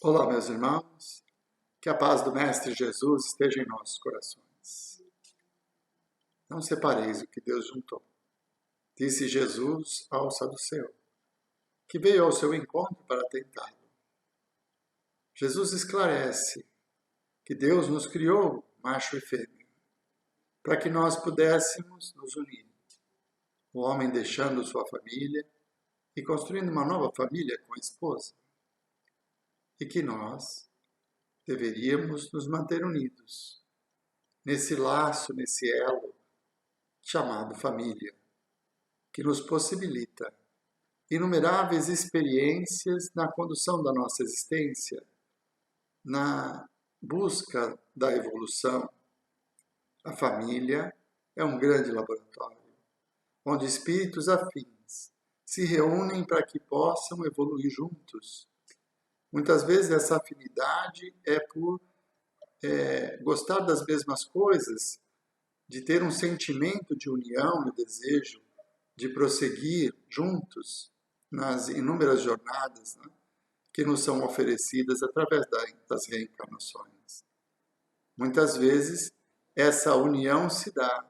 Olá, meus irmãos, que a paz do Mestre Jesus esteja em nossos corações. Não separeis o que Deus juntou, disse Jesus ao saduceu, que veio ao seu encontro para tentá-lo. Jesus esclarece que Deus nos criou macho e fêmea, para que nós pudéssemos nos unir. O homem deixando sua família e construindo uma nova família com a esposa. E que nós deveríamos nos manter unidos nesse laço, nesse elo chamado família, que nos possibilita inumeráveis experiências na condução da nossa existência, na busca da evolução. A família é um grande laboratório, onde espíritos afins se reúnem para que possam evoluir juntos. Muitas vezes essa afinidade é por gostar das mesmas coisas, de ter um sentimento de união e desejo de prosseguir juntos nas inúmeras jornadas, né, que nos são oferecidas através das reencarnações. Muitas vezes essa união se dá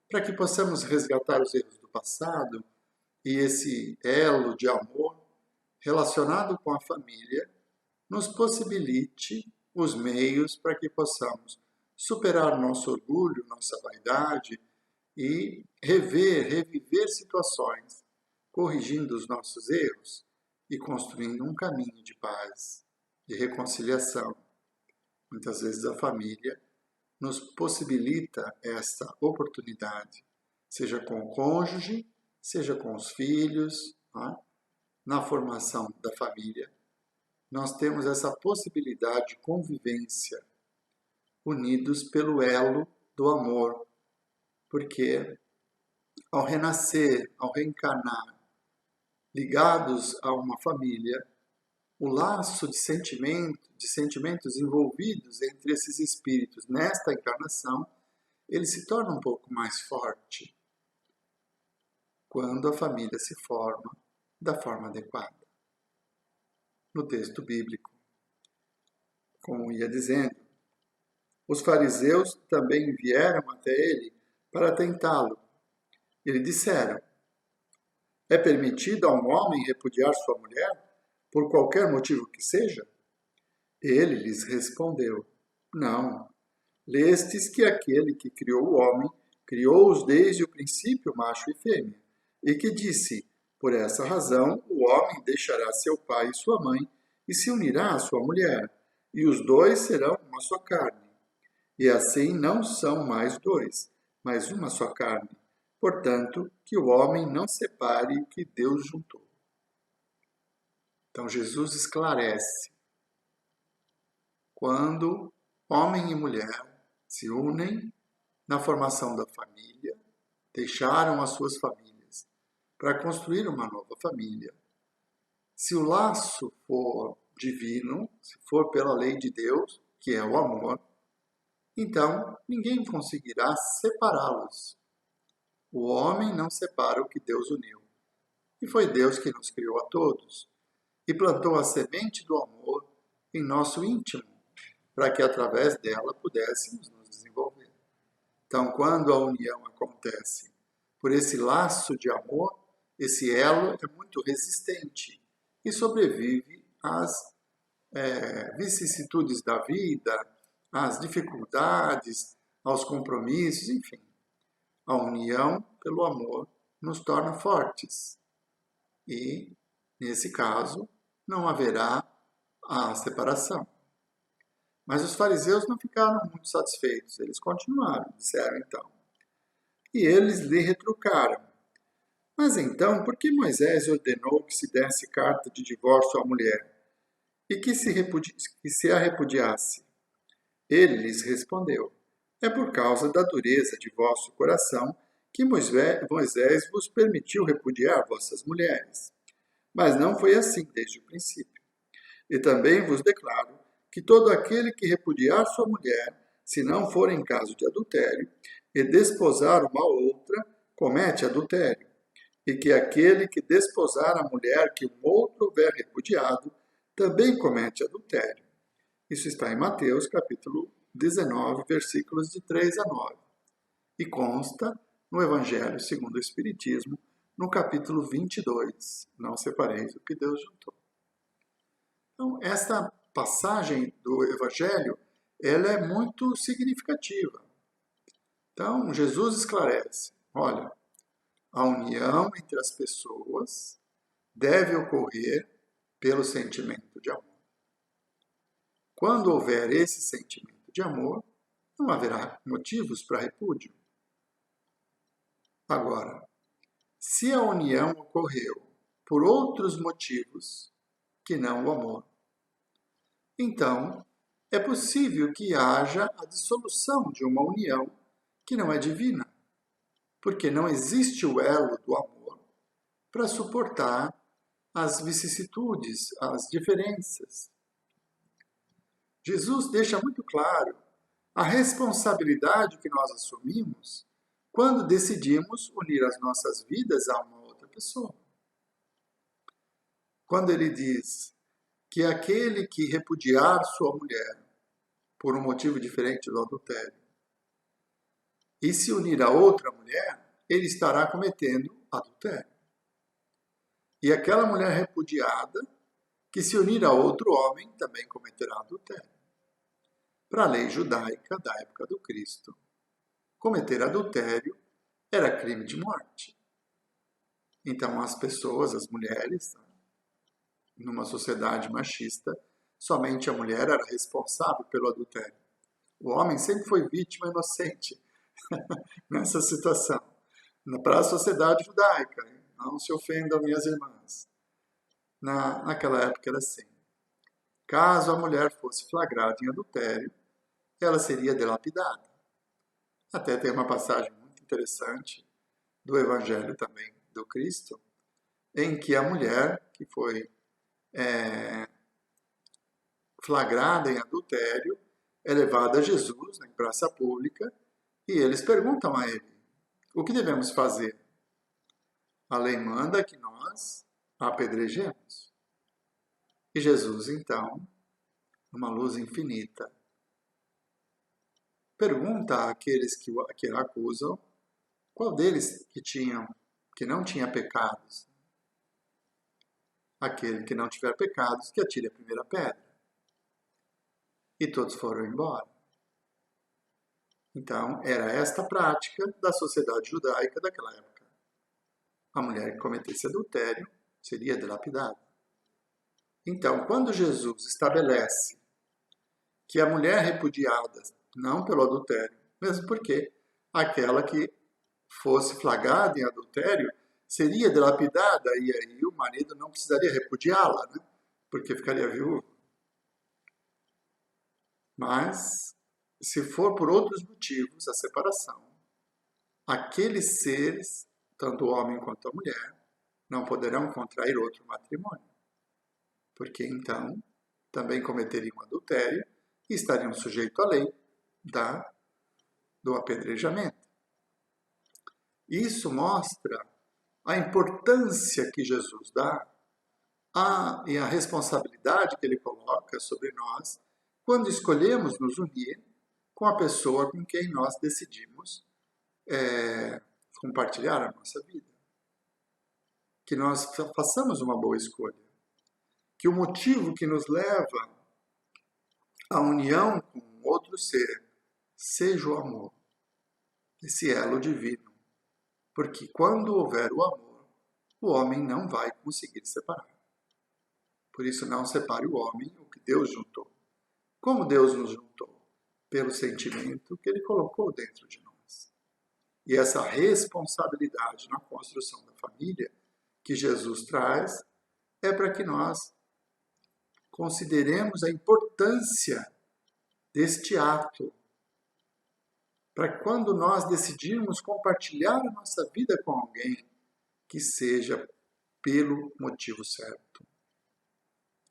para que possamos resgatar os erros do passado e esse elo de amor relacionado com a família nos possibilite os meios para que possamos superar nosso orgulho, nossa vaidade e reviver situações, corrigindo os nossos erros e construindo um caminho de paz, de reconciliação. Muitas vezes a família nos possibilita essa oportunidade, seja com o cônjuge, seja com os filhos, na formação da família. Nós temos essa possibilidade de convivência, unidos pelo elo do amor, porque ao renascer, ao reencarnar, ligados a uma família, o laço de sentimentos envolvidos entre esses espíritos nesta encarnação, ele se torna um pouco mais forte quando a família se forma da forma adequada. No texto bíblico, como ia dizendo, os fariseus também vieram até ele para tentá-lo. Eles disseram: é permitido a um homem repudiar sua mulher, por qualquer motivo que seja? Ele lhes respondeu: não. Lestes que aquele que criou o homem, criou-os desde o princípio macho e fêmea, e que disse: por essa razão o homem deixará seu pai e sua mãe, e se unirá à sua mulher, e os dois serão uma só carne. E assim não são mais dois, mas uma só carne. Portanto, que o homem não separe o que Deus juntou. Então Jesus esclarece. Quando homem e mulher se unem na formação da família, deixaram as suas famílias para construir uma nova família. Se o laço for divino, se for pela lei de Deus, que é o amor, então ninguém conseguirá separá-los. O homem não separa o que Deus uniu. E foi Deus que nos criou a todos e plantou a semente do amor em nosso íntimo, para que através dela pudéssemos nos desenvolver. Então, quando a união acontece por esse laço de amor, esse elo é muito resistente e sobrevive às vicissitudes da vida, às dificuldades, aos compromissos, enfim. A união pelo amor nos torna fortes e, nesse caso, não haverá a separação. Mas os fariseus não ficaram muito satisfeitos, eles continuaram, disseram então. E eles lhe retrucaram: mas então, por que Moisés ordenou que se desse carta de divórcio à mulher e que se a repudiasse? Ele lhes respondeu: é por causa da dureza de vosso coração que Moisés vos permitiu repudiar vossas mulheres. Mas não foi assim desde o princípio. E também vos declaro que todo aquele que repudiar sua mulher, se não for em caso de adultério, e desposar uma outra, comete adultério. E que aquele que desposar a mulher que um outro houver repudiado, também comete adultério. Isso está em Mateus, capítulo 19, versículos de 3 a 9. E consta no Evangelho segundo o Espiritismo, no capítulo 22, não separeis o que Deus juntou. Então, esta passagem do Evangelho, ela é muito significativa. Então, Jesus esclarece, olha, a união entre as pessoas deve ocorrer pelo sentimento de amor. Quando houver esse sentimento de amor, não haverá motivos para repúdio. Agora, se a união ocorreu por outros motivos que não o amor, então é possível que haja a dissolução de uma união que não é divina, porque não existe o elo do amor para suportar as vicissitudes, as diferenças. Jesus deixa muito claro a responsabilidade que nós assumimos quando decidimos unir as nossas vidas a uma outra pessoa. Quando ele diz que aquele que repudiar sua mulher por um motivo diferente do adultério e se unir a outra mulher, ele estará cometendo adultério. E aquela mulher repudiada que se unir a outro homem também cometerá adultério. Para a lei judaica da época do Cristo, cometer adultério era crime de morte. Então as pessoas, as mulheres, numa sociedade machista, somente a mulher era responsável pelo adultério. O homem sempre foi vítima inocente nessa situação. Para a sociedade judaica, não se ofendam minhas irmãs. Naquela época era assim. Caso a mulher fosse flagrada em adultério, ela seria delapidada. Até tem uma passagem muito interessante do Evangelho também do Cristo, em que a mulher que foi flagrada em adultério é levada a Jesus em praça pública e eles perguntam a ele, o que devemos fazer? A lei manda que nós a apedrejemos. E Jesus, então, numa luz infinita, pergunta àqueles que a acusam qual deles que não tinha pecados. Aquele que não tiver pecados, que atire a primeira pedra. E todos foram embora. Então, era esta prática da sociedade judaica daquela época. A mulher que cometesse adultério seria delapidada. Então, quando Jesus estabelece que a mulher repudiada, não pelo adultério, mesmo porque aquela que fosse flagrada em adultério seria delapidada e aí o marido não precisaria repudiá-la, né? Porque ficaria viúvo. Mas, se for por outros motivos a separação, aqueles seres, tanto o homem quanto a mulher, não poderão contrair outro matrimônio, porque então também cometeriam adultério e estariam sujeitos à lei do apedrejamento. Isso mostra a importância que Jesus dá e a responsabilidade que ele coloca sobre nós quando escolhemos nos unir com a pessoa com quem nós decidimos compartilhar a nossa vida. Que nós façamos uma boa escolha. Que o motivo que nos leva à união com outro ser seja o amor, esse elo divino. Porque quando houver o amor, o homem não vai conseguir separar. Por isso, não separe o homem o que Deus juntou. Como Deus nos juntou? Pelo sentimento que Ele colocou dentro de nós. E essa responsabilidade na construção da família que Jesus traz é para que nós consideremos a importância deste ato. Para quando nós decidirmos compartilhar a nossa vida com alguém, que seja pelo motivo certo.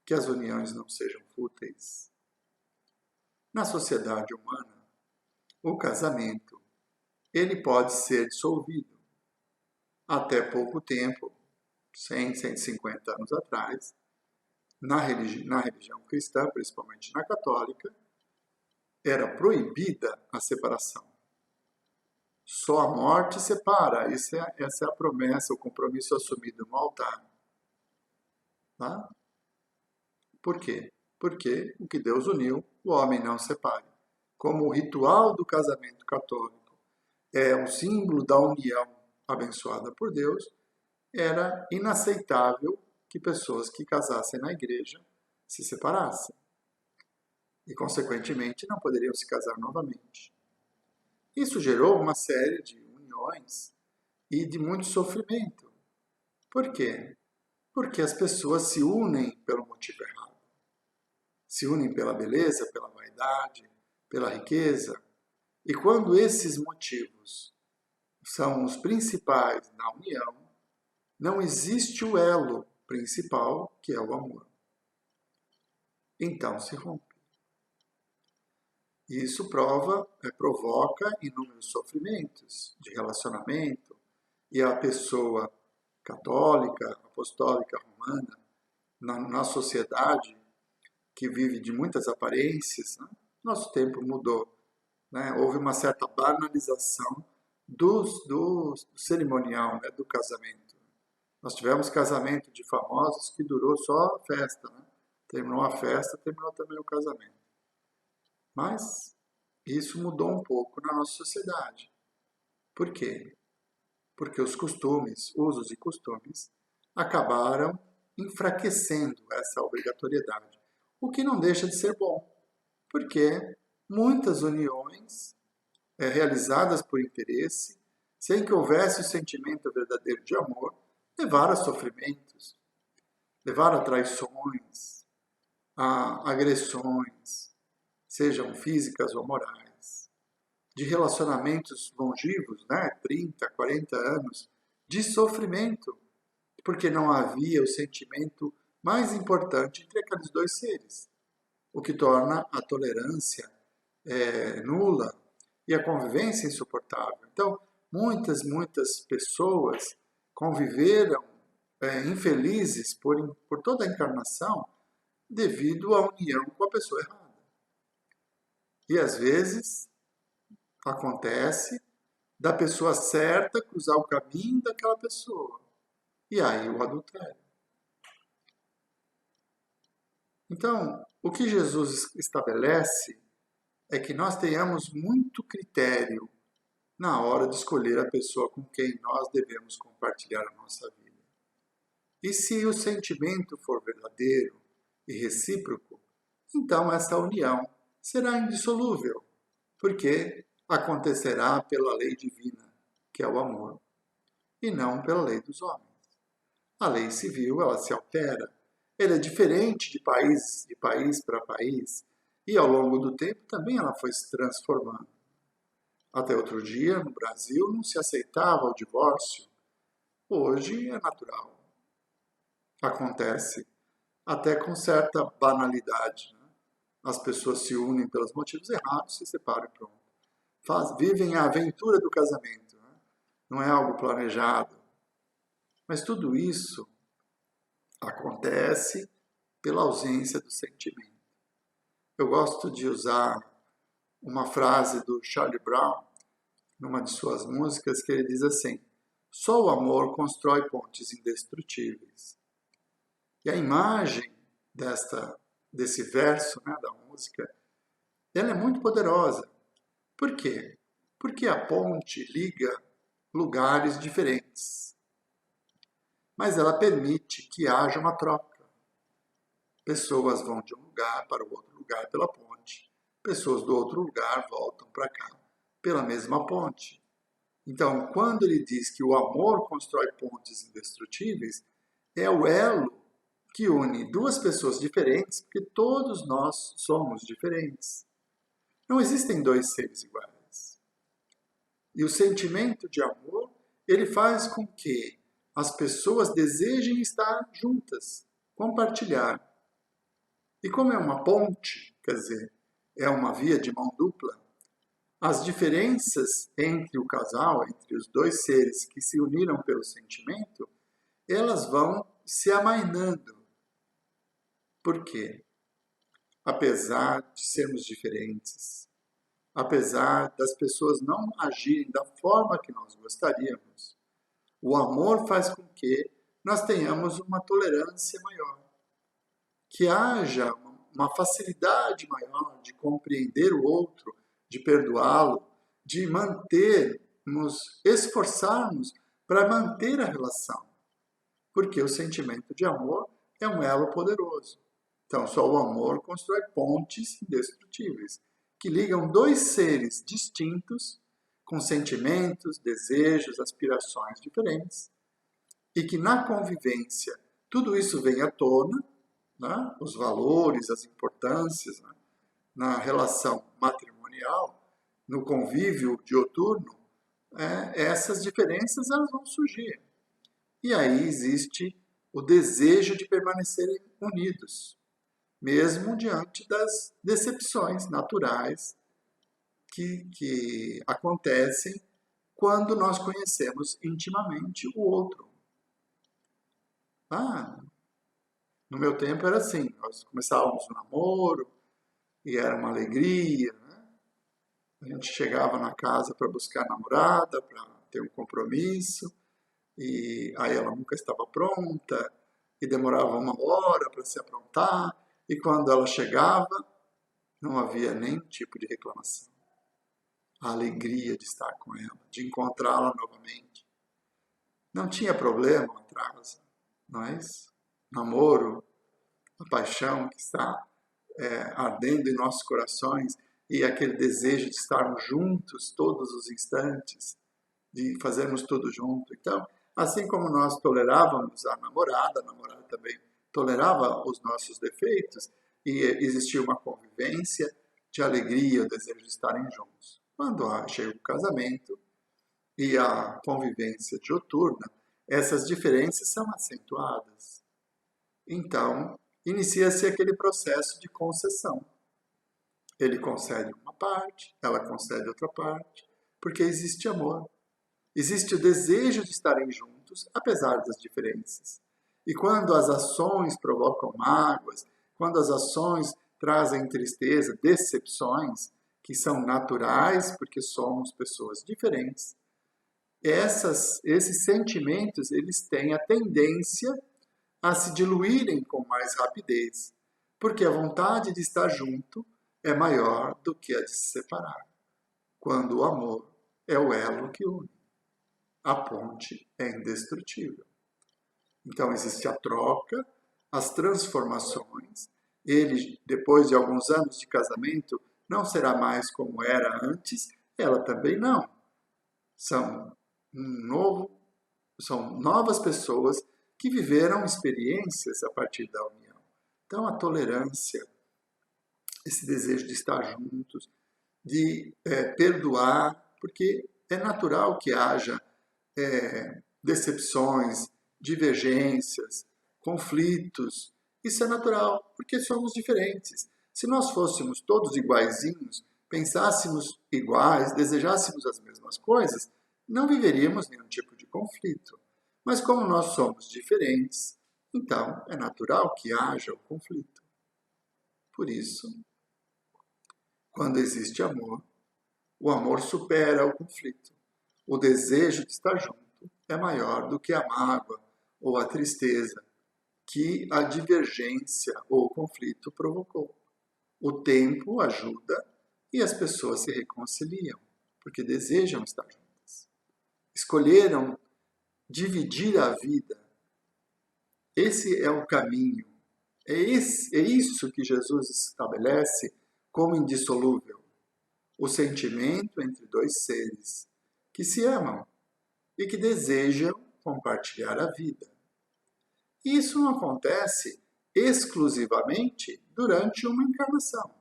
Que as uniões não sejam fúteis. Na sociedade humana, o casamento, ele pode ser dissolvido. Até pouco tempo, 100, 150 anos atrás, na religião cristã, principalmente na católica, era proibida a separação. Só a morte separa. Essa é a promessa, o compromisso assumido no altar. Tá? Por quê? Porque o que Deus uniu, o homem não separe. Como o ritual do casamento católico é um símbolo da união abençoada por Deus, era inaceitável que pessoas que casassem na igreja se separassem. E, consequentemente, não poderiam se casar novamente. Isso gerou uma série de uniões e de muito sofrimento. Por quê? Porque as pessoas se unem pelo motivo errado. Se unem pela beleza, pela vaidade, pela riqueza. E quando esses motivos são os principais na união, não existe o elo principal, que é o amor. Então se rompe. E isso provoca inúmeros sofrimentos de relacionamento. E a pessoa católica, apostólica, romana, na sociedade que vive de muitas aparências, né? Nosso tempo mudou. Né? Houve uma certa banalização do cerimonial, né? Do casamento. Nós tivemos casamento de famosos que durou só a festa. Né? Terminou a festa, terminou também o casamento. Mas isso mudou um pouco na nossa sociedade. Por quê? Porque os costumes, usos e costumes, acabaram enfraquecendo essa obrigatoriedade. O que não deixa de ser bom, porque muitas uniões realizadas por interesse, sem que houvesse o sentimento verdadeiro de amor, levaram a sofrimentos, levaram a traições, a agressões, sejam físicas ou morais, de relacionamentos longivos, né, 30, 40 anos, de sofrimento, porque não havia o sentimento mais importante entre aqueles dois seres, o que torna a tolerância nula e a convivência insuportável. Então, muitas pessoas conviveram infelizes por toda a encarnação devido à união com a pessoa errada. E às vezes acontece da pessoa certa cruzar o caminho daquela pessoa. E aí o adultério. Então, o que Jesus estabelece é que nós tenhamos muito critério na hora de escolher a pessoa com quem nós devemos compartilhar a nossa vida. E se o sentimento for verdadeiro e recíproco, então essa união será indissolúvel, porque acontecerá pela lei divina, que é o amor, e não pela lei dos homens. A lei civil, ela se altera, ela é diferente de país para país, e ao longo do tempo também ela foi se transformando. Até outro dia, no Brasil, não se aceitava o divórcio. Hoje é natural. Acontece até com certa banalidade. Né? As pessoas se unem pelos motivos errados, se separam e pronto. Vivem a aventura do casamento. Né? Não é algo planejado. Mas tudo isso acontece pela ausência do sentimento. Eu gosto de usar uma frase do Charlie Brown, numa de suas músicas, que ele diz assim: só o amor constrói pontes indestrutíveis. E a imagem desse verso, né, da música, ela é muito poderosa. Por quê? Porque a ponte liga lugares diferentes. Mas ela permite que haja uma troca. Pessoas vão de um lugar para o outro lugar pela ponte. Pessoas do outro lugar voltam para cá pela mesma ponte. Então, quando ele diz que o amor constrói pontes indestrutíveis, é o elo que une duas pessoas diferentes, porque todos nós somos diferentes. Não existem dois seres iguais. E o sentimento de amor, ele faz com que as pessoas desejem estar juntas, compartilhar. E como é uma ponte, quer dizer, é uma via de mão dupla, as diferenças entre o casal, entre os dois seres que se uniram pelo sentimento, elas vão se amainando. Por quê? Apesar de sermos diferentes, apesar das pessoas não agirem da forma que nós gostaríamos, o amor faz com que nós tenhamos uma tolerância maior, que haja uma facilidade maior de compreender o outro, de perdoá-lo, de nos esforçarmos para manter a relação, porque o sentimento de amor é um elo poderoso. Então, só o amor constrói pontes indestrutíveis, que ligam dois seres distintos, com sentimentos, desejos, aspirações diferentes, e que na convivência tudo isso vem à tona, né? Os valores, as importâncias, né? Na relação matrimonial, no convívio dioturno, essas diferenças elas vão surgir. E aí existe o desejo de permanecerem unidos, mesmo diante das decepções naturais que acontecem quando nós conhecemos intimamente o outro. No meu tempo era assim, nós começávamos o namoro e era uma alegria, né? A gente chegava na casa para buscar a namorada, para ter um compromisso, e aí ela nunca estava pronta, e demorava 1 hora para se aprontar, e quando ela chegava, não havia nenhum tipo de reclamação. A alegria de estar com ela, de encontrá-la novamente. Não tinha problema o atraso, mas namoro, a paixão que está ardendo em nossos corações e aquele desejo de estarmos juntos todos os instantes, de fazermos tudo junto. Então, assim como nós tolerávamos a namorada também tolerava os nossos defeitos e existia uma convivência de alegria, o desejo de estarem juntos. Quando chega o casamento e a convivência dioturna, essas diferenças são acentuadas. Então, inicia-se aquele processo de concessão. Ele concede uma parte, ela concede outra parte, porque existe amor. Existe o desejo de estarem juntos, apesar das diferenças. E quando as ações provocam mágoas, quando as ações trazem tristeza, decepções, que são naturais, porque somos pessoas diferentes, esses sentimentos eles têm a tendência a se diluírem com mais rapidez, porque a vontade de estar junto é maior do que a de se separar, quando o amor é o elo que une. A ponte é indestrutível. Então existe a troca, as transformações. Ele, depois de alguns anos de casamento, não será mais como era antes, ela também não. São novas pessoas que viveram experiências a partir da união. Então a tolerância, esse desejo de estar juntos, de perdoar, porque é natural que haja decepções, divergências, conflitos. Isso é natural, porque somos diferentes. Se nós fôssemos todos iguaizinhos, pensássemos iguais, desejássemos as mesmas coisas, não viveríamos nenhum tipo de conflito. Mas como nós somos diferentes, então é natural que haja o conflito. Por isso, quando existe amor, o amor supera o conflito. O desejo de estar junto é maior do que a mágoa ou a tristeza que a divergência ou o conflito provocou. O tempo ajuda e as pessoas se reconciliam, porque desejam estar juntas. Escolheram dividir a vida. Esse é o caminho. É isso que Jesus estabelece como indissolúvel. O sentimento entre dois seres que se amam e que desejam compartilhar a vida. E isso não acontece exclusivamente durante uma encarnação.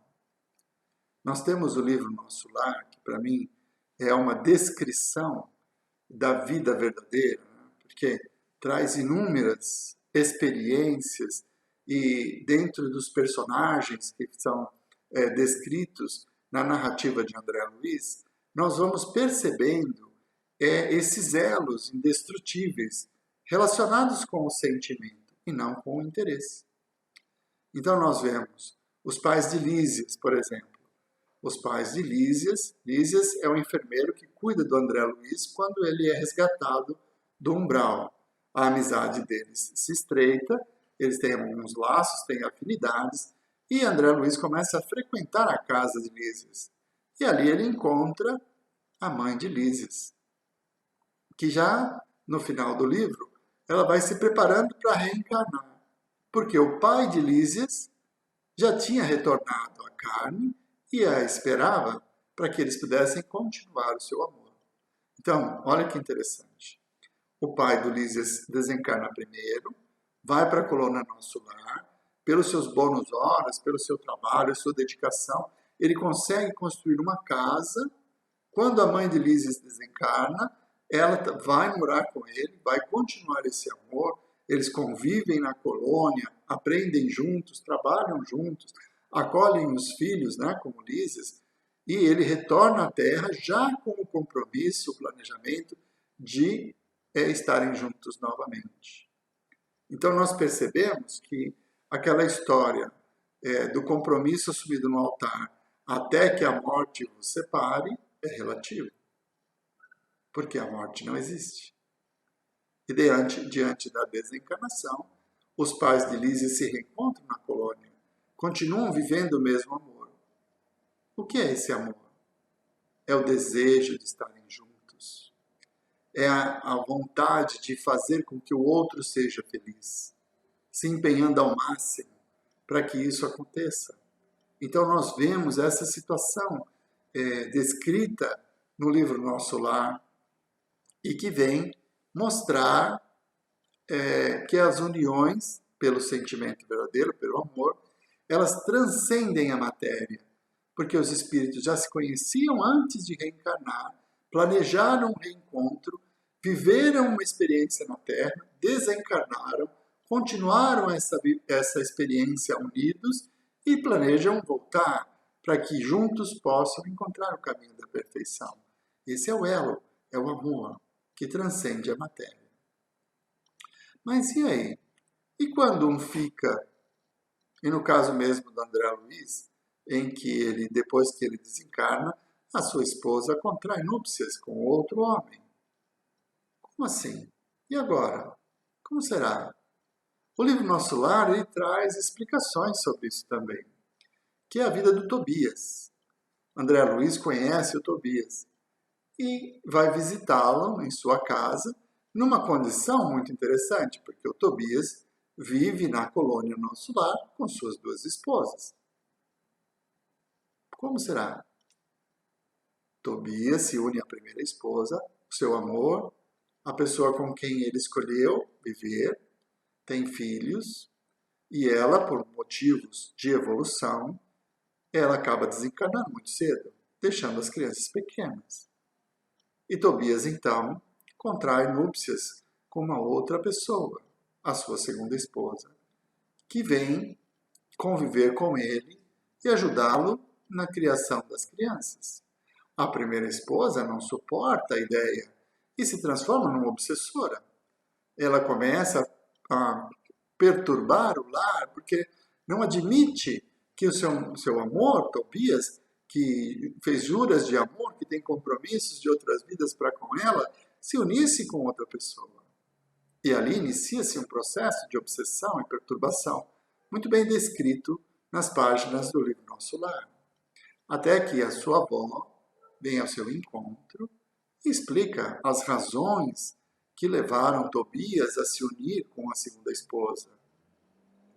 Nós temos o livro Nosso Lar, que para mim é uma descrição da vida verdadeira, né? Porque traz inúmeras experiências e dentro dos personagens que são descritos na narrativa de André Luiz, nós vamos percebendo esses elos indestrutíveis relacionados com o sentimento e não com o interesse. Então nós vemos os pais de Lísias, por exemplo. Os pais de Lísias é o enfermeiro que cuida do André Luiz quando ele é resgatado do umbral. A amizade deles se estreita, eles têm alguns laços, têm afinidades, e André Luiz começa a frequentar a casa de Lísias. E ali ele encontra a mãe de Lísias, que já no final do livro, ela vai se preparando para reencarnar, porque o pai de Lísias já tinha retornado à carne e a esperava para que eles pudessem continuar o seu amor. Então, olha que interessante. O pai do Lísias desencarna primeiro, vai para a colônia Nosso Lar, pelos seus bônus horas, pelo seu trabalho, sua dedicação, ele consegue construir uma casa. Quando a mãe de Lísias desencarna, ela vai morar com ele, vai continuar esse amor, eles convivem na colônia, aprendem juntos, trabalham juntos, acolhem os filhos, né, como Lísias, e ele retorna à Terra já com o compromisso, o planejamento de estarem juntos novamente. Então nós percebemos que aquela história do compromisso assumido no altar até que a morte os separe é relativo, porque a morte não existe. E diante da desencarnação, os pais de Lísias se reencontram na colônia, continuam vivendo o mesmo amor. O que é esse amor? É o desejo de estarem juntos. É a vontade de fazer com que o outro seja feliz, se empenhando ao máximo para que isso aconteça. Então nós vemos essa situação descrita no livro Nosso Lar e que vem mostrar que as uniões, pelo sentimento verdadeiro, pelo amor, elas transcendem a matéria, porque os espíritos já se conheciam antes de reencarnar, planejaram um reencontro, viveram uma experiência na Terra, desencarnaram, continuaram essa experiência unidos e planejam voltar para que juntos possam encontrar o caminho da perfeição. Esse é o elo, é o amor que transcende a matéria. Mas e aí? E quando um fica, e no caso mesmo do André Luiz, em que ele, depois que ele desencarna, a sua esposa contrai núpcias com outro homem? Como assim? E agora? Como será? O livro Nosso Lar ele traz explicações sobre isso também, que é a vida do Tobias. André Luiz conhece o Tobias e vai visitá-lo em sua casa, numa condição muito interessante, porque o Tobias vive na colônia Nosso Lar com suas duas esposas. Como será? Tobias se une à primeira esposa, o seu amor, a pessoa com quem ele escolheu viver, tem filhos, e ela, por motivos de evolução, ela acaba desencarnando muito cedo, deixando as crianças pequenas. E Tobias, então, contrai núpcias com uma outra pessoa, a sua segunda esposa, que vem conviver com ele e ajudá-lo na criação das crianças. A primeira esposa não suporta a ideia e se transforma numa obsessora. Ela começa a perturbar o lar porque não admite que o seu amor, Tobias, que fez juras de amor, que tem compromissos de outras vidas para com ela, se unisse com outra pessoa. E ali inicia-se um processo de obsessão e perturbação, muito bem descrito nas páginas do livro Nosso Lar. Até que a sua avó vem ao seu encontro e explica as razões que levaram Tobias a se unir com a segunda esposa.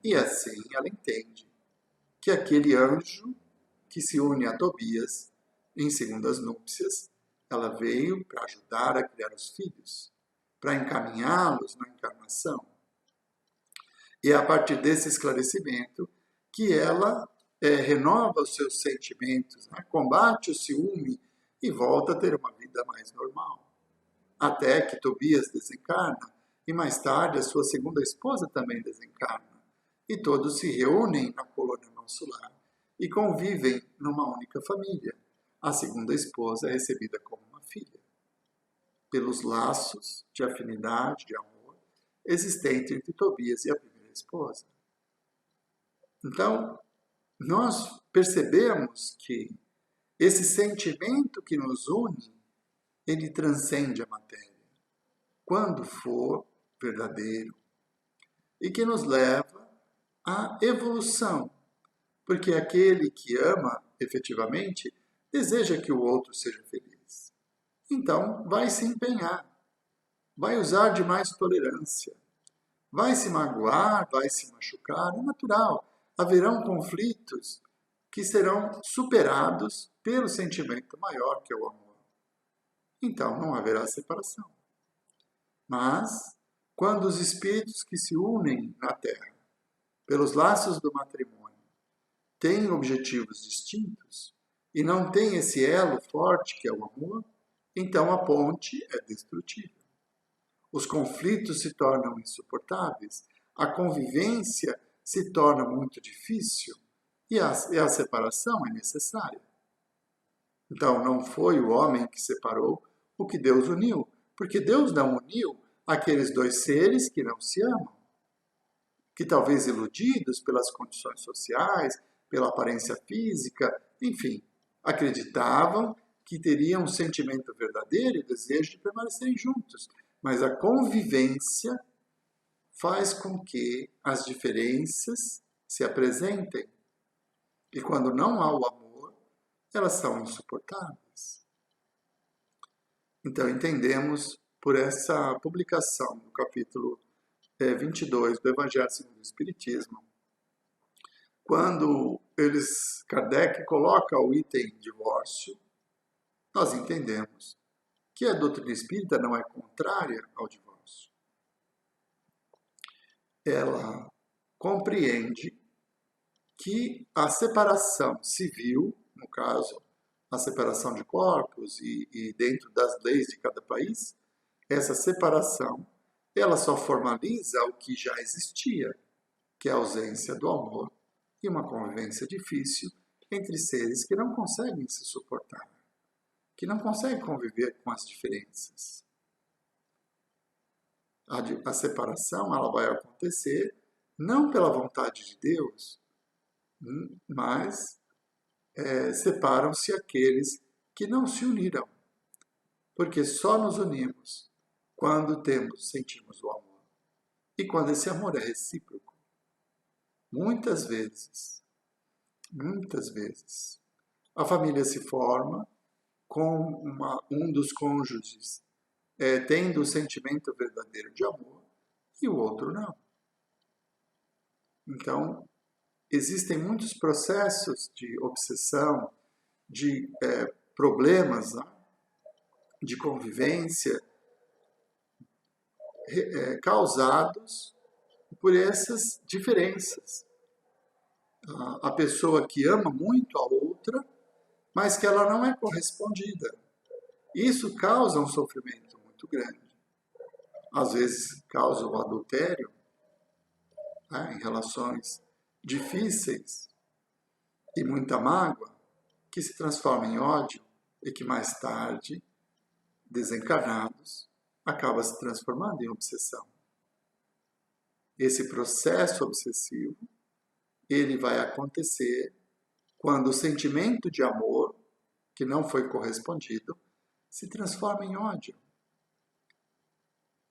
E assim ela entende que aquele anjo que se une a Tobias em segundas núpcias, ela veio para ajudar a criar os filhos, para encaminhá-los na encarnação. E é a partir desse esclarecimento que ela renova os seus sentimentos, né? Combate o ciúme e volta a ter uma vida mais normal. Até que Tobias desencarna e mais tarde a sua segunda esposa também desencarna. E todos se reúnem na colônia Nosso Lar e convivem numa única família. A segunda esposa é recebida como uma filha, pelos laços de afinidade, de amor, existente entre Tobias e a primeira esposa. Então, nós percebemos que esse sentimento que nos une, ele transcende a matéria, quando for verdadeiro, e que nos leva à evolução, porque aquele que ama efetivamente deseja que o outro seja feliz. Então, vai se empenhar, vai usar de mais tolerância, vai se magoar, vai se machucar, é natural. Haverão conflitos que serão superados pelo sentimento maior que é o amor. Então, não haverá separação. Mas, quando os espíritos que se unem na Terra, pelos laços do matrimônio, têm objetivos distintos e não têm esse elo forte que é o amor, então a ponte é destrutível. Os conflitos se tornam insuportáveis, a convivência se torna muito difícil e a separação é necessária. Então, não foi o homem que separou o que Deus uniu, porque Deus não uniu aqueles dois seres que não se amam, que talvez iludidos pelas condições sociais, pela aparência física, enfim, acreditavam que teriam um sentimento verdadeiro e desejo de permanecerem juntos. Mas a convivência faz com que as diferenças se apresentem. E quando não há o amor, elas são insuportáveis. Então, entendemos por essa publicação do capítulo 22 do Evangelho segundo o Espiritismo, quando Kardec coloca o item divórcio, nós entendemos que a doutrina espírita não é contrária ao divórcio. Ela compreende que a separação civil, no caso, a separação de corpos e dentro das leis de cada país, essa separação, ela só formaliza o que já existia, que é a ausência do amor e uma convivência difícil entre seres que não conseguem se suportar, que não conseguem conviver com as diferenças. A separação ela vai acontecer não pela vontade de Deus, mas separam-se aqueles que não se uniram, porque só nos unimos quando sentimos o amor e quando esse amor é recíproco. Muitas vezes, a família se forma com um dos cônjuges tendo o sentimento verdadeiro de amor e o outro não. Então, existem muitos processos de obsessão, de problemas, né, de convivência causados por essas diferenças. A pessoa que ama muito a outra, mas que ela não é correspondida. Isso causa um sofrimento muito grande. Às vezes causa o adultério, né, em relações difíceis e muita mágoa, que se transforma em ódio e que mais tarde, desencarnados, acaba se transformando em obsessão. Esse processo obsessivo, ele vai acontecer quando o sentimento de amor, que não foi correspondido, se transforma em ódio.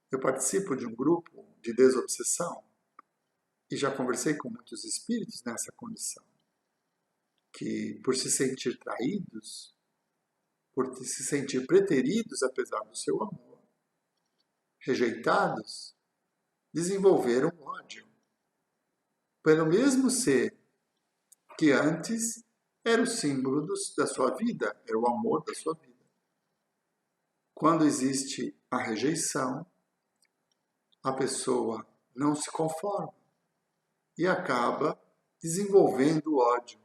Eu participo de um grupo de desobsessão e já conversei com muitos espíritos nessa condição, que por se sentir traídos, por se sentir preteridos apesar do seu amor, rejeitados, desenvolveram ódio pelo mesmo ser que antes era o símbolo da sua vida, era o amor da sua vida. Quando existe a rejeição, a pessoa não se conforma e acaba desenvolvendo ódio.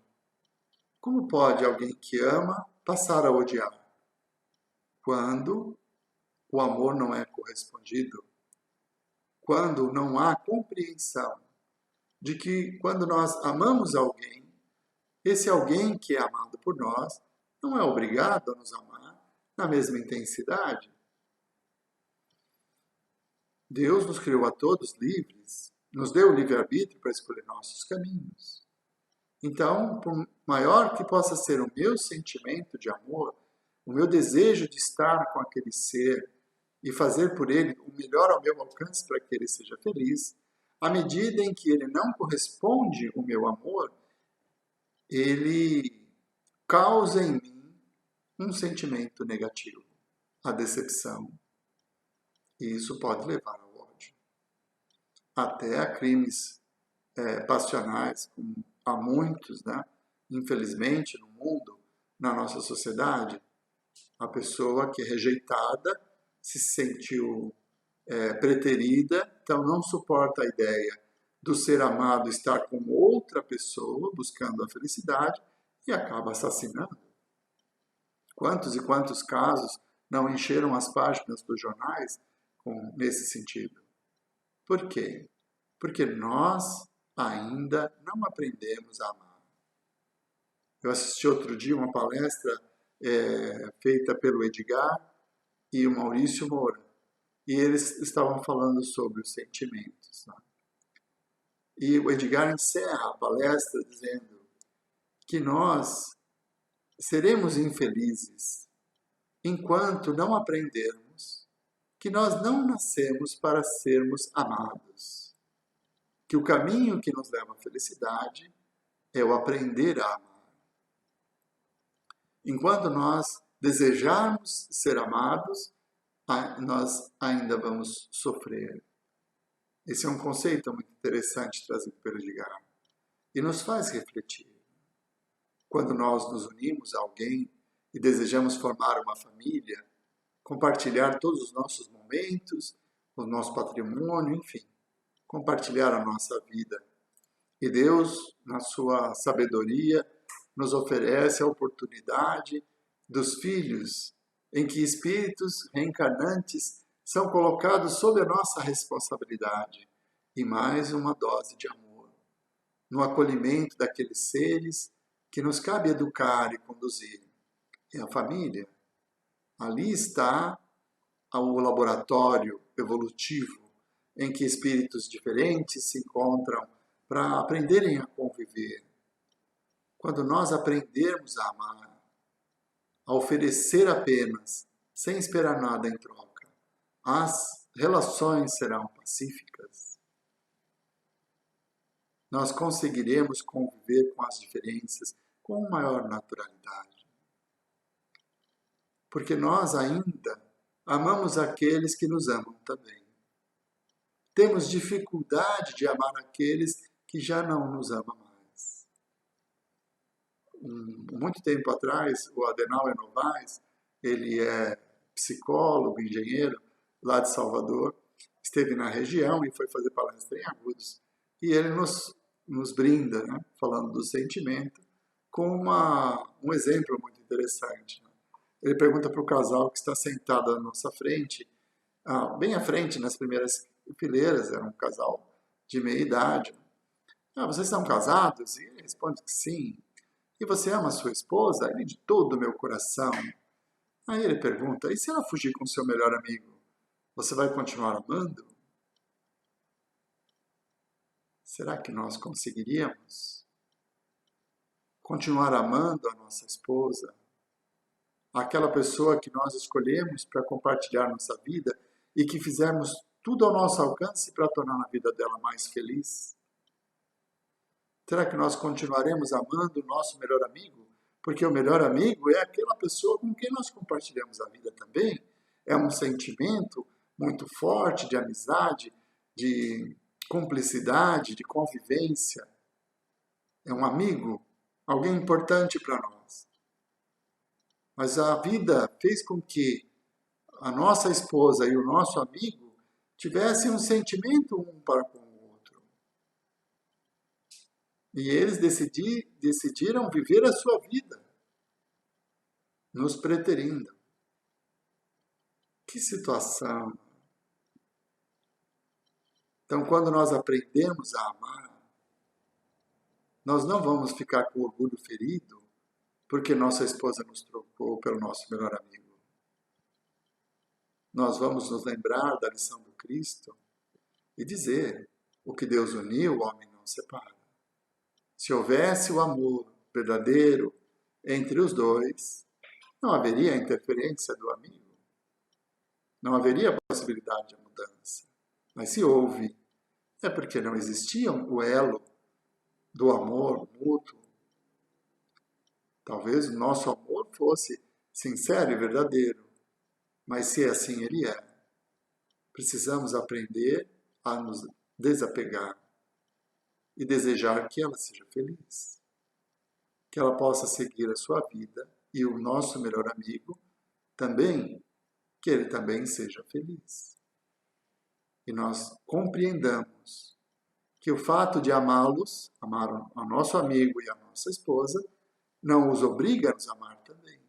Como pode alguém que ama passar a odiar? Quando o amor não é correspondido, quando não há compreensão de que quando nós amamos alguém, esse alguém que é amado por nós não é obrigado a nos amar na mesma intensidade. Deus nos criou a todos livres, nos deu o livre-arbítrio para escolher nossos caminhos. Então, por maior que possa ser o meu sentimento de amor, o meu desejo de estar com aquele ser e fazer por ele o melhor ao meu alcance para que ele seja feliz, à medida em que ele não corresponde o meu amor, ele causa em mim um sentimento negativo, a decepção. E isso pode levar ao ódio, até a crimes passionais, como há muitos, né? Infelizmente, no mundo, na nossa sociedade, a pessoa que é rejeitada se sentiu preterida, então não suporta a ideia do ser amado estar com outra pessoa buscando a felicidade e acaba assassinando. Quantos e quantos casos não encheram as páginas dos jornais nesse sentido? Por quê? Porque nós ainda não aprendemos a amar. Eu assisti outro dia uma palestra feita pelo Edgar e o Maurício Moura, e eles estavam falando sobre os sentimentos. Né? E o Edgar encerra a palestra dizendo que nós seremos infelizes enquanto não aprendermos que nós não nascemos para sermos amados, que o caminho que nos leva à felicidade é o aprender a amar. Enquanto nós desejarmos ser amados, nós ainda vamos sofrer. Esse é um conceito muito interessante trazido pelo Edgar e nos faz refletir. Quando nós nos unimos a alguém e desejamos formar uma família, compartilhar todos os nossos momentos, o nosso patrimônio, enfim, compartilhar a nossa vida. E Deus, na sua sabedoria, nos oferece a oportunidade dos filhos em que espíritos reencarnantes são colocados sob a nossa responsabilidade e mais uma dose de amor, no acolhimento daqueles seres que nos cabe educar e conduzir. É a família. Ali está o laboratório evolutivo em que espíritos diferentes se encontram para aprenderem a conviver. Quando nós aprendermos a amar, a oferecer apenas, sem esperar nada em troca, as relações serão pacíficas. Nós conseguiremos conviver com as diferenças com maior naturalidade. Porque nós ainda amamos aqueles que nos amam também. Temos dificuldade de amar aqueles que já não nos amam mais. Muito tempo atrás, o Adenauer Novaes, ele é psicólogo, engenheiro, lá de Salvador, esteve na região e foi fazer palestra em Agudos. E ele nos brinda, né, falando do sentimento, com um exemplo muito interessante. Né? Ele pergunta para o casal que está sentado à nossa frente, bem à frente, nas primeiras fileiras, era um casal de meia idade. Vocês são casados? E ele responde que sim. E você ama a sua esposa? Ele, de todo o meu coração. Aí ele pergunta, e se ela fugir com seu melhor amigo? Você vai continuar amando? Será que nós conseguiríamos continuar amando a nossa esposa? Aquela pessoa que nós escolhemos para compartilhar nossa vida e que fizemos tudo ao nosso alcance para tornar a vida dela mais feliz? Será que nós continuaremos amando o nosso melhor amigo? Porque o melhor amigo é aquela pessoa com quem nós compartilhamos a vida também. É um sentimento muito forte de amizade, de cumplicidade, de convivência. É um amigo, alguém importante para nós. Mas a vida fez com que a nossa esposa e o nosso amigo tivessem um sentimento um para com o outro. E eles decidiram viver a sua vida, nos preterindo. Que situação! Então, quando nós aprendemos a amar, nós não vamos ficar com o orgulho ferido porque nossa esposa nos trocou pelo nosso melhor amigo. Nós vamos nos lembrar da lição do Cristo e dizer: o que Deus uniu, o homem não separa. Se houvesse o amor verdadeiro entre os dois, não haveria interferência do amigo. Não haveria possibilidade de mudança. Mas se houve, é porque não existia o elo do amor mútuo. Talvez o nosso amor fosse sincero e verdadeiro, mas se assim ele é, precisamos aprender a nos desapegar e desejar que ela seja feliz, que ela possa seguir a sua vida e o nosso melhor amigo também, que ele também seja feliz. E nós compreendamos que o fato de amá-los, amar o nosso amigo e a nossa esposa, não os obriga a nos amar também.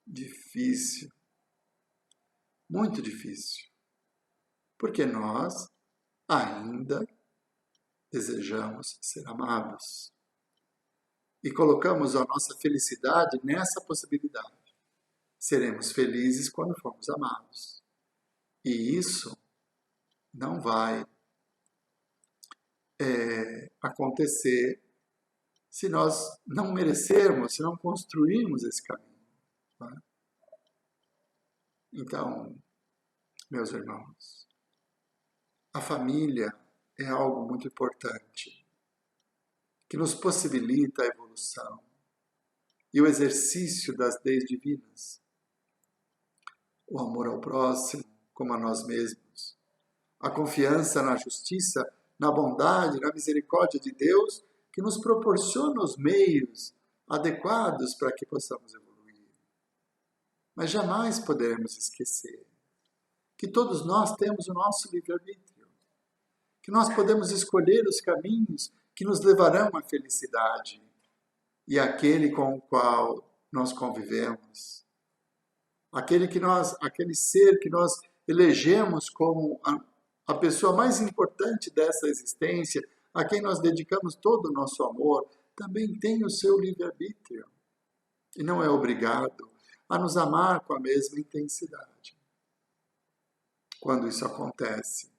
Difícil. Muito difícil. Porque nós ainda desejamos ser amados. E colocamos a nossa felicidade nessa possibilidade. Seremos felizes quando formos amados. E isso não vai acontecer se nós não merecermos, se não construirmos esse caminho. Tá? Então, meus irmãos, a família é algo muito importante, que nos possibilita a evolução e o exercício das leis divinas. O amor ao próximo, como a nós mesmos. A confiança na justiça, na bondade, na misericórdia de Deus, que nos proporciona os meios adequados para que possamos evoluir. Mas jamais poderemos esquecer que todos nós temos o nosso livre-arbítrio, que nós podemos escolher os caminhos que nos levarão à felicidade e aquele com o qual nós convivemos, aquele ser que nós elegemos como a pessoa mais importante dessa existência, a quem nós dedicamos todo o nosso amor, também tem o seu livre-arbítrio e não é obrigado a nos amar com a mesma intensidade. Quando isso acontece,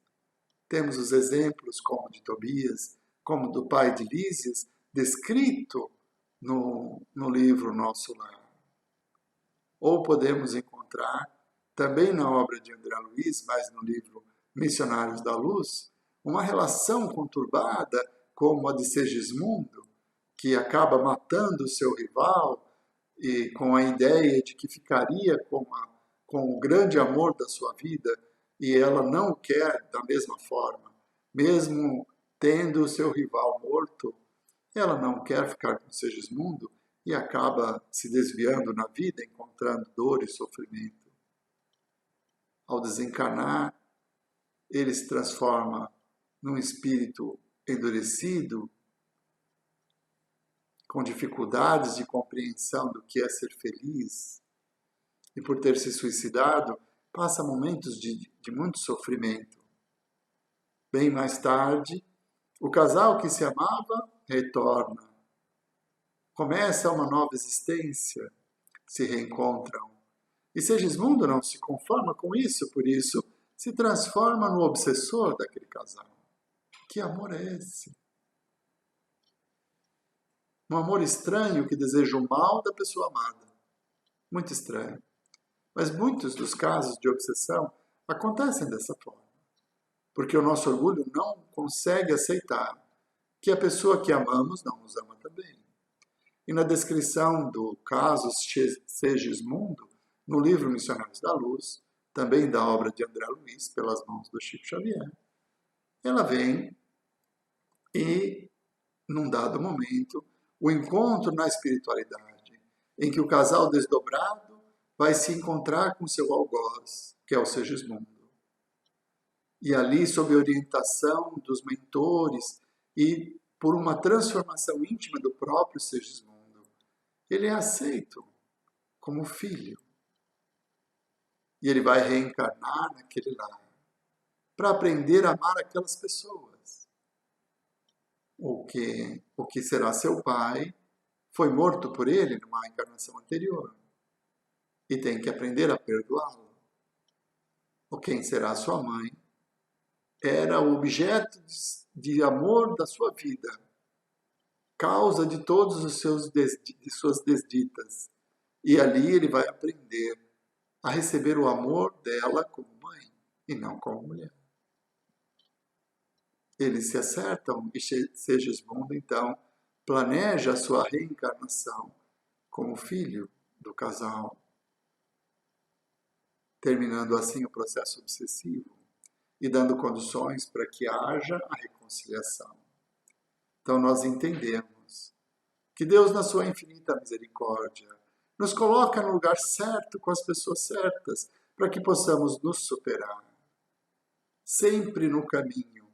temos os exemplos como de Tobias, como do pai de Lísias, descrito no livro Nosso Lar. Ou podemos encontrar, também na obra de André Luiz, mas no livro Missionários da Luz, uma relação conturbada como a de Segismundo, que acaba matando o seu rival e com a ideia de que ficaria com o grande amor da sua vida, e ela não o quer da mesma forma. Mesmo tendo o seu rival morto, ela não quer ficar com Segismundo e acaba se desviando na vida, encontrando dor e sofrimento. Ao desencarnar, ele se transforma num espírito endurecido, com dificuldades de compreensão do que é ser feliz, e por ter se suicidado, passa momentos de muito sofrimento. Bem mais tarde, o casal que se amava retorna. Começa uma nova existência, se reencontram. E Segismundo não se conforma com isso, por isso se transforma no obsessor daquele casal. Que amor é esse? Um amor estranho que deseja o mal da pessoa amada. Muito estranho. Mas muitos dos casos de obsessão acontecem dessa forma. Porque o nosso orgulho não consegue aceitar que a pessoa que amamos não nos ama também. E na descrição do caso Segismundo, no livro Missionários da Luz, também da obra de André Luiz, pelas mãos do Chico Xavier, ela vem e, num dado momento, o encontro na espiritualidade, em que o casal desdobrado vai se encontrar com seu algoz, que é o Segismundo. E ali, sob a orientação dos mentores e por uma transformação íntima do próprio Segismundo, ele é aceito como filho. E ele vai reencarnar naquele lar para aprender a amar aquelas pessoas. O que será seu pai foi morto por ele numa encarnação anterior e tem que aprender a perdoá-lo. Ou quem será sua mãe era o objeto de amor da sua vida causa de todos os de suas desditas. E ali ele vai aprender a receber o amor dela como mãe e não como mulher. Eles se acertam e Segismundo, então, planeja a sua reencarnação como filho do casal, terminando assim o processo obsessivo e dando condições para que haja a reconciliação. Então nós entendemos que Deus, na sua infinita misericórdia, nos coloca no lugar certo, com as pessoas certas, para que possamos nos superar, sempre no caminho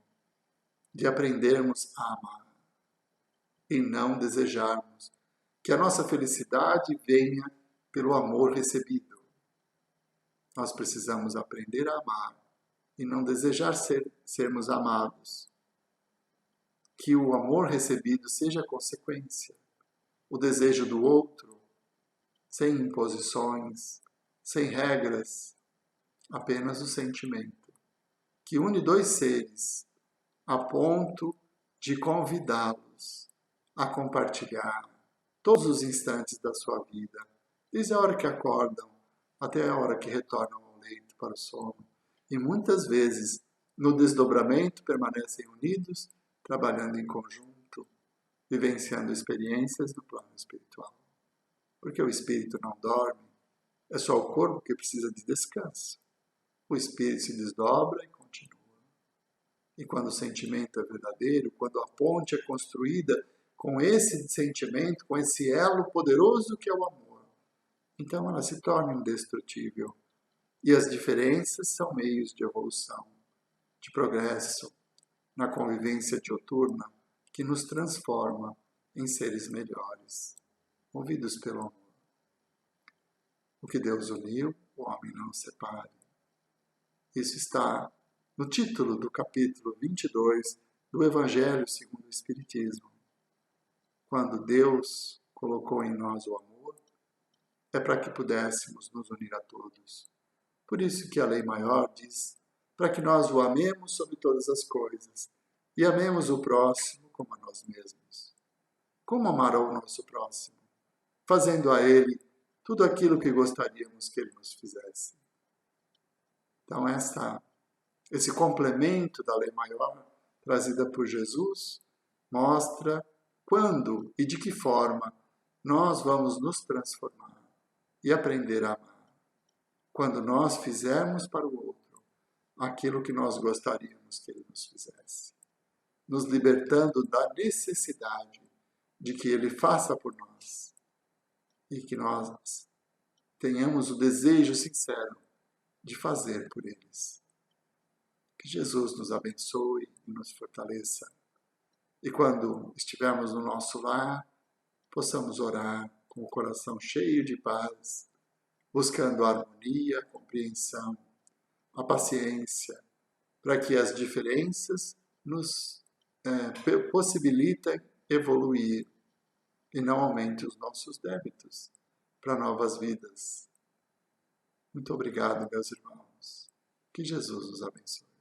de aprendermos a amar e não desejarmos que a nossa felicidade venha pelo amor recebido. Nós precisamos aprender a amar e não desejar sermos amados. Que o amor recebido seja consequência. O desejo do outro, sem imposições, sem regras, apenas o sentimento, que une dois seres a ponto de convidá-los a compartilhar todos os instantes da sua vida, desde a hora que acordam até a hora que retornam ao leito para o sono. E muitas vezes, no desdobramento, permanecem unidos, trabalhando em conjunto, vivenciando experiências no plano espiritual. Porque o espírito não dorme, é só o corpo que precisa de descanso. O espírito se desdobra e continua. E quando o sentimento é verdadeiro, quando a ponte é construída com esse sentimento, com esse elo poderoso que é o amor, então ela se torna indestrutível. E as diferenças são meios de evolução, de progresso, na convivência dioturna, que nos transforma em seres melhores, movidos pelo amor. O que Deus uniu, o homem não separe. Isso está no título do capítulo 22 do Evangelho segundo o Espiritismo. Quando Deus colocou em nós o amor, é para que pudéssemos nos unir a todos. Por isso que a lei maior diz, para que nós o amemos sobre todas as coisas e amemos o próximo como a nós mesmos. Como amar ao nosso próximo? Fazendo a ele tudo aquilo que gostaríamos que ele nos fizesse. Então esse complemento da lei maior, trazida por Jesus, mostra quando e de que forma nós vamos nos transformar e aprender a amar. Quando nós fizermos para o outro aquilo que nós gostaríamos que ele nos fizesse, nos libertando da necessidade de que ele faça por nós e que nós tenhamos o desejo sincero de fazer por eles. Que Jesus nos abençoe e nos fortaleça. E quando estivermos no nosso lar, possamos orar com o coração cheio de paz, buscando a harmonia, a compreensão, a paciência, para que as diferenças nos possibilitem evoluir e não aumente os nossos débitos para novas vidas. Muito obrigado, meus irmãos. Que Jesus os abençoe.